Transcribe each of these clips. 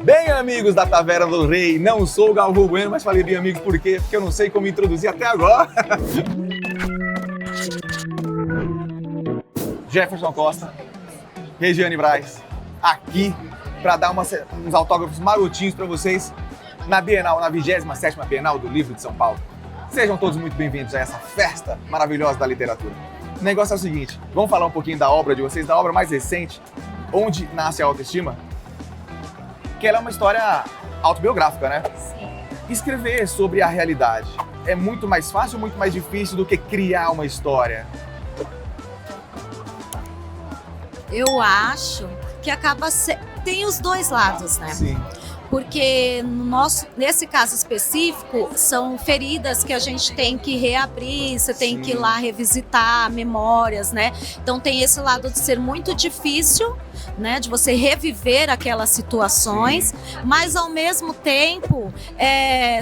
Bem, amigos da Taverna do Rei, não sou o Galvão Bueno, mas falei bem, amigos, por quê? Porque eu não sei como introduzir até agora. Jefferson Costa, Regiane Braz, aqui para dar uns autógrafos marotinhos para vocês na Bienal, na 27ª Bienal do Livro de São Paulo. Sejam todos muito bem-vindos a essa festa maravilhosa da literatura. O negócio é o seguinte, vamos falar um pouquinho da obra de vocês, da obra mais recente, Onde Nasce a Autoestima, que ela é uma história autobiográfica, né? Sim. Escrever sobre a realidade é muito mais fácil ou muito mais difícil do que criar uma história? Eu acho que tem os dois lados, né? Sim. Porque nesse caso específico, são feridas que a gente tem que reabrir, você tem que ir lá revisitar memórias, né? Então tem esse lado de ser muito difícil, né? De você reviver aquelas situações, mas ao mesmo tempo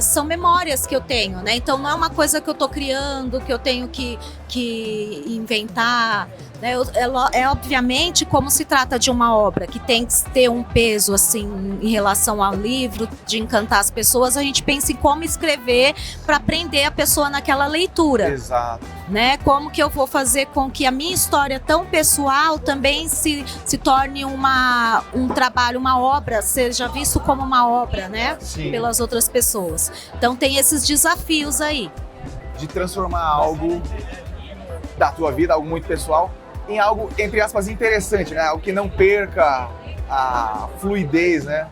são memórias que eu tenho, né? Então não é uma coisa que eu tô criando, que eu tenho que inventar, né? Obviamente, como se trata de uma obra que tem que ter um peso assim em relação ao livro, de encantar as pessoas, a gente pensa em como escrever para prender a pessoa naquela leitura. Exato. Né? Como que eu vou fazer com que a minha história tão pessoal também se torne um trabalho, uma obra, seja visto como uma obra, né? Sim. Pelas outras pessoas. Então tem esses desafios aí. De transformar algo da tua vida, algo muito pessoal, em algo, entre aspas, interessante, né? Algo que não perca a fluidez, né?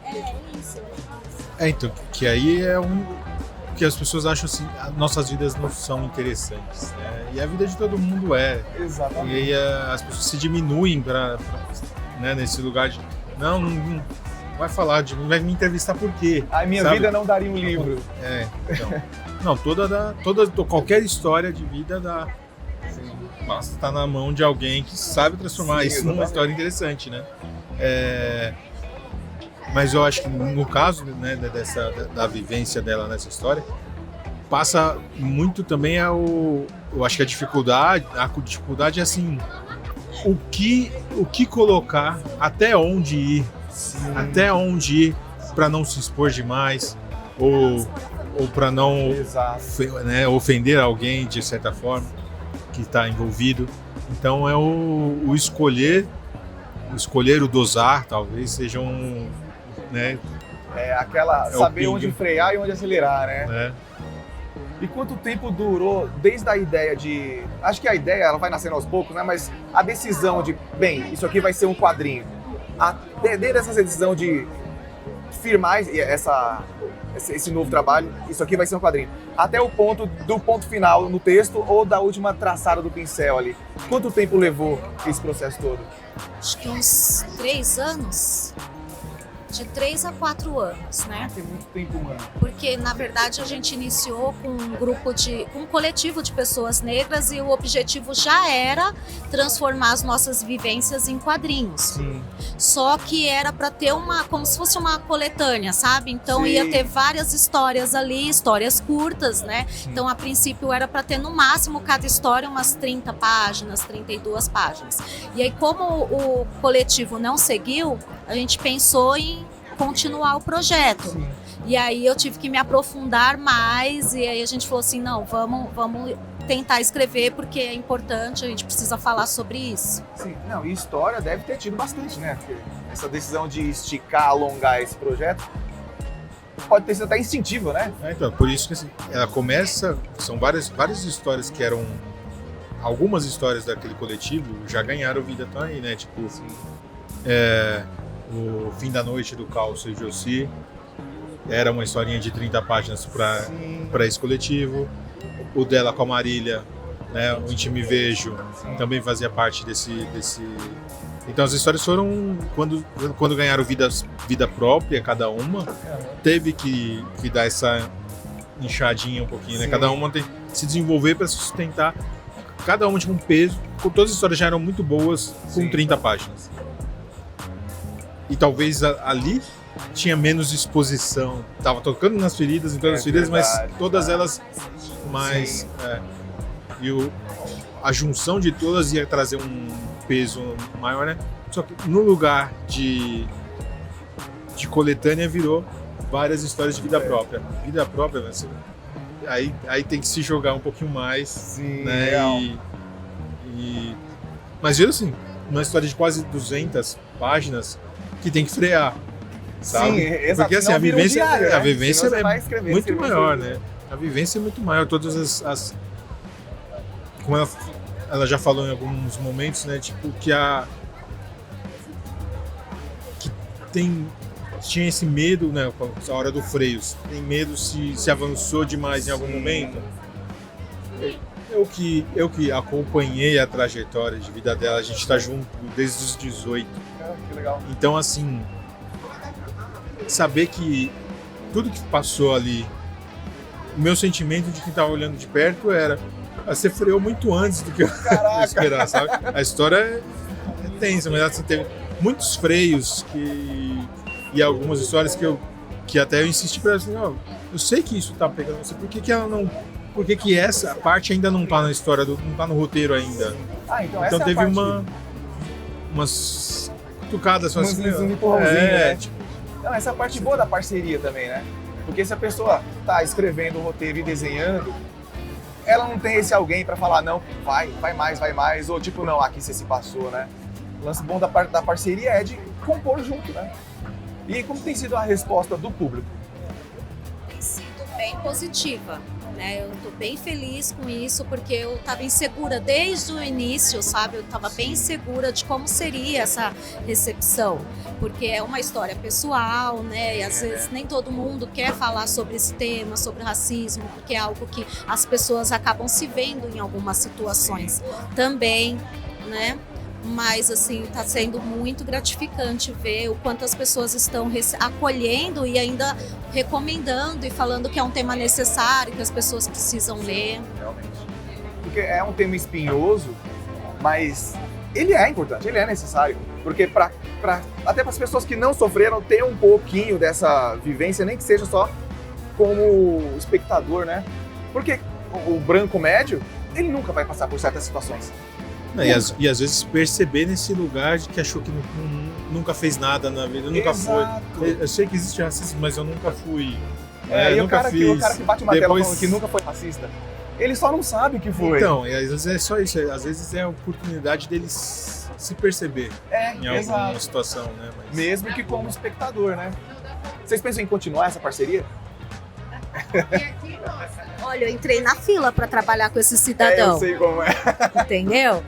Então, que aí é que as pessoas acham assim, nossas vidas não são interessantes, né? E a vida de todo mundo é. Exatamente. E aí as pessoas se diminuem né, nesse lugar de não vai falar, não vai me entrevistar por quê? A minha vida não daria um livro. Então. Não, qualquer história de vida basta estar na mão de alguém que sabe transformar isso numa história interessante, né? Mas eu acho que no caso, né, da vivência dela nessa história, passa muito também eu acho que a dificuldade é assim, o que colocar, até onde ir, para não se expor demais, ou para não ofender alguém de certa forma que está envolvido. Então é o escolher o dosar, talvez seja né? Saber onde frear e onde acelerar, né? E quanto tempo durou desde a ideia de... Acho que a ideia ela vai nascendo aos poucos, né? Mas a decisão de, bem, isso aqui vai ser um quadrinho. Desde essa decisão de firmar esse novo trabalho, isso aqui vai ser um quadrinho, até o ponto final no texto ou da última traçada do pincel ali. Quanto tempo levou esse processo todo? Acho que uns 3 anos. De 3 a 4 anos, né? Tem muito tempo, mano. Porque, na verdade, a gente iniciou com um coletivo de pessoas negras e o objetivo já era transformar as nossas vivências em quadrinhos. Sim. Só que era para ter como se fosse uma coletânea, sabe? Então ia ter várias histórias ali, histórias curtas, né? Sim. Então, a princípio, era para ter no máximo cada história umas 30 páginas, 32 páginas. E aí, como o coletivo não seguiu, a gente pensou em continuar o projeto. Sim. E aí eu tive que me aprofundar mais, e aí a gente falou assim, não, vamos tentar escrever porque é importante, a gente precisa falar sobre isso. Sim, não, e história deve ter tido bastante, né? Porque essa decisão de esticar, alongar esse projeto pode ter sido até instintiva, né? Então, por isso que assim, ela começa, são várias histórias que eram, algumas histórias daquele coletivo já ganharam vida também, né? Tipo, O Fim da Noite do Calço e Josi era uma historinha de 30 páginas para esse coletivo. O dela com a Marília, né, o Intime Vejo, também fazia parte desse. Então as histórias foram, quando ganharam vida própria, cada uma, teve que dar essa inchadinha um pouquinho, né? Cada uma tem que se desenvolver para sustentar, cada uma tinha um peso. Todas as histórias já eram muito boas com 30 páginas. E talvez ali tinha menos exposição. Tava tocando nas feridas, em todas as feridas, mas todas elas mais... E a junção de todas ia trazer um peso maior, né? Só que no lugar de de coletânea virou várias histórias de vida própria. Vida própria, né? Aí tem que se jogar um pouquinho mais. Sim, né? legal. Mas vira assim, uma história de quase 200 páginas que tem que frear. Sabe? Sim, exato. Porque assim, Senão a vira um vivência, diário, né? a vivência Senão você é vai escrever, muito escrever, maior, escrever. né? A vivência é muito maior. Todas como ela já falou em alguns momentos, né? Tipo, que tinha esse medo, né? A hora do freio. Tem medo se avançou demais em algum momento. Eu que acompanhei a trajetória de vida dela, a gente está junto desde os 18. Que legal. Então, assim, saber que tudo que passou ali, o meu sentimento de quem estava olhando de perto era: você freou muito antes do que eu esperava, sabe? A história é tensa, mas assim, teve muitos freios e algumas histórias que até eu insisti para ela assim: eu sei que isso tá pegando você, por que ela não... Por que essa parte ainda não tá na história, não tá no roteiro ainda? Então essa teve é a parte... umas cutucadas, uns empurrãozinhos, né? Tipo... Não, essa é a parte boa da parceria também, né? Porque se a pessoa tá escrevendo o roteiro e desenhando, ela não tem esse alguém para falar: não, vai mais, ou tipo, não, aqui você se passou, né? O lance bom da parceria é de compor junto, né? E como tem sido a resposta do público? Tem sido bem positiva, né? Eu tô bem feliz com isso, porque eu tava insegura desde o início, sabe? Eu tava bem insegura de como seria essa recepção, porque é uma história pessoal, né? E às vezes nem todo mundo quer falar sobre esse tema, sobre racismo, porque é algo que as pessoas acabam se vendo em algumas situações também, né? Mas, assim, está sendo muito gratificante ver o quanto as pessoas estão acolhendo e ainda recomendando e falando que é um tema necessário, que as pessoas precisam ler. Realmente. Porque é um tema espinhoso, mas ele é importante, ele é necessário. Porque até para as pessoas que não sofreram ter um pouquinho dessa vivência, nem que seja só como espectador, né? Porque o branco médio, ele nunca vai passar por certas situações. E às vezes perceber nesse lugar de que achou que nunca fez nada na vida, nunca Exato. foi. Eu sei que existe racismo, mas eu nunca fui. E nunca o cara que bate uma tela Depois... falando que nunca foi racista, ele só não sabe que foi. Então, e às vezes é só isso, às vezes é a oportunidade dele se perceber em alguma situação, né? Mas... Mesmo que como espectador, né? Vocês pensam em continuar essa parceria? Olha, eu entrei na fila para trabalhar com esse cidadão. Eu sei como é. Entendeu?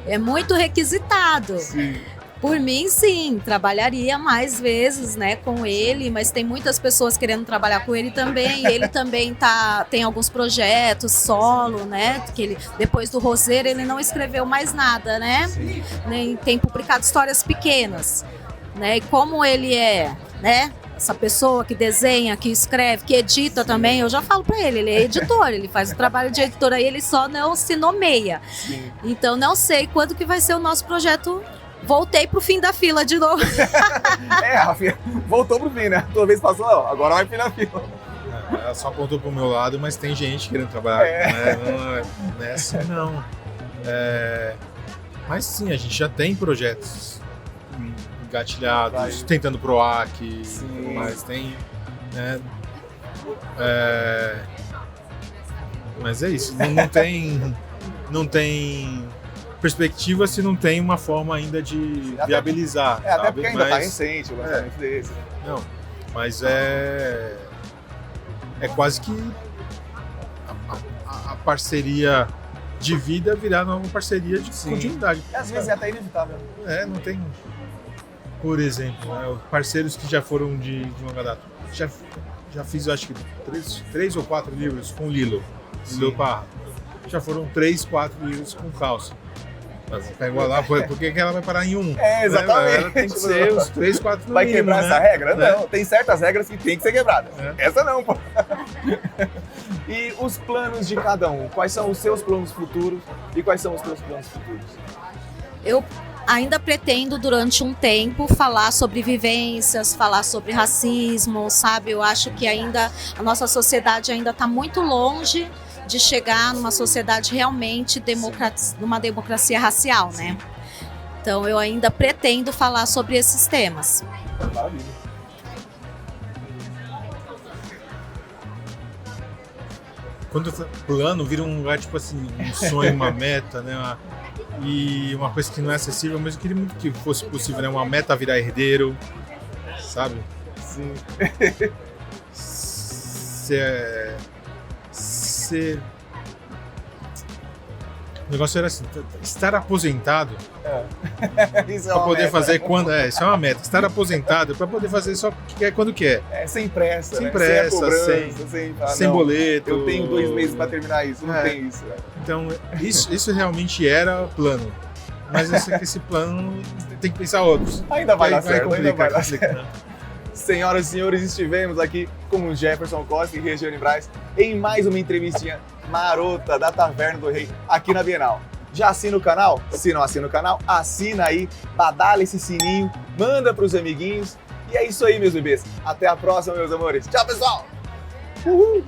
É muito requisitado. Sim. Por mim, sim, trabalharia mais vezes, né, com ele, mas tem muitas pessoas querendo trabalhar com ele também. Ele também tem alguns projetos solo, né, que ele, depois do Roseiro, ele não escreveu mais nada, né? Sim. Nem tem publicado histórias pequenas, né? E como ele é, né, essa pessoa que desenha, que escreve, que edita também, eu já falo pra ele é editor, ele faz o trabalho de editor, aí ele só não se nomeia. Sim. Então não sei quando que vai ser o nosso projeto. Voltei pro fim da fila de novo. Rafinha, voltou pro fim, né? Toda vez passou, agora vai pro fim da fila. Ela só apontou pro meu lado, mas tem gente querendo trabalhar, né? Não é assim, não. Mas sim, a gente já tem projetos engatilhados, tentando PROAC, mas tem, né? Mas é isso, não tem perspectiva se não tem uma forma ainda de viabilizar. Até sabe? porque ainda tá recente o lançamento desse. Não, mas é quase que a parceria de vida virar uma parceria de continuidade. Às vezes é até inevitável. Não tem... Por exemplo, parceiros que já foram de longa data. Já fiz, acho que, 3 ou 4 livros com Lilo Parra. Já foram 3, 4 livros com Calça. Pegou lá, por que ela vai parar em um? Exatamente. Ela tem que ser os 3, 4 no Vai mínimo, quebrar né? essa regra? Não, tem certas regras que tem que ser quebradas. Essa não, pô. E os planos de cada um? Quais são os seus planos futuros e quais são os teus planos futuros? Eu ainda pretendo, durante um tempo, falar sobre vivências, falar sobre racismo, sabe? Eu acho que ainda a nossa sociedade ainda está muito longe de chegar numa sociedade realmente numa democracia racial, né? Então eu ainda pretendo falar sobre esses temas. Maravilha. quando plano vira um lugar, tipo assim, um sonho, uma meta, né? E uma coisa que não é acessível, mas eu queria muito que fosse possível, né? Uma meta virar herdeiro, sabe? Sim. O negócio era assim, estar aposentado Isso é para uma poder meta. fazer quando... isso é uma meta. Estar aposentado para poder fazer só quando quer. Sem pressa, Sem né? pressa, sem a cobrança, sem não, boleto. Eu tenho 2 meses para terminar isso, não tem isso. Né? Então, isso realmente era plano. Mas eu sei que esse plano tem que pensar outros. Ainda vai dar certo, ainda vai dar complica, certo. Senhoras e senhores, estivemos aqui com o Jefferson Costa e Regiane Braz em mais uma entrevistinha marota da Taverna do Rei aqui na Bienal. Já assina o canal? Se não assina o canal, assina aí, badala esse sininho, manda pros amiguinhos. E é isso aí, meus bebês. Até a próxima, meus amores. Tchau, pessoal! Uhul!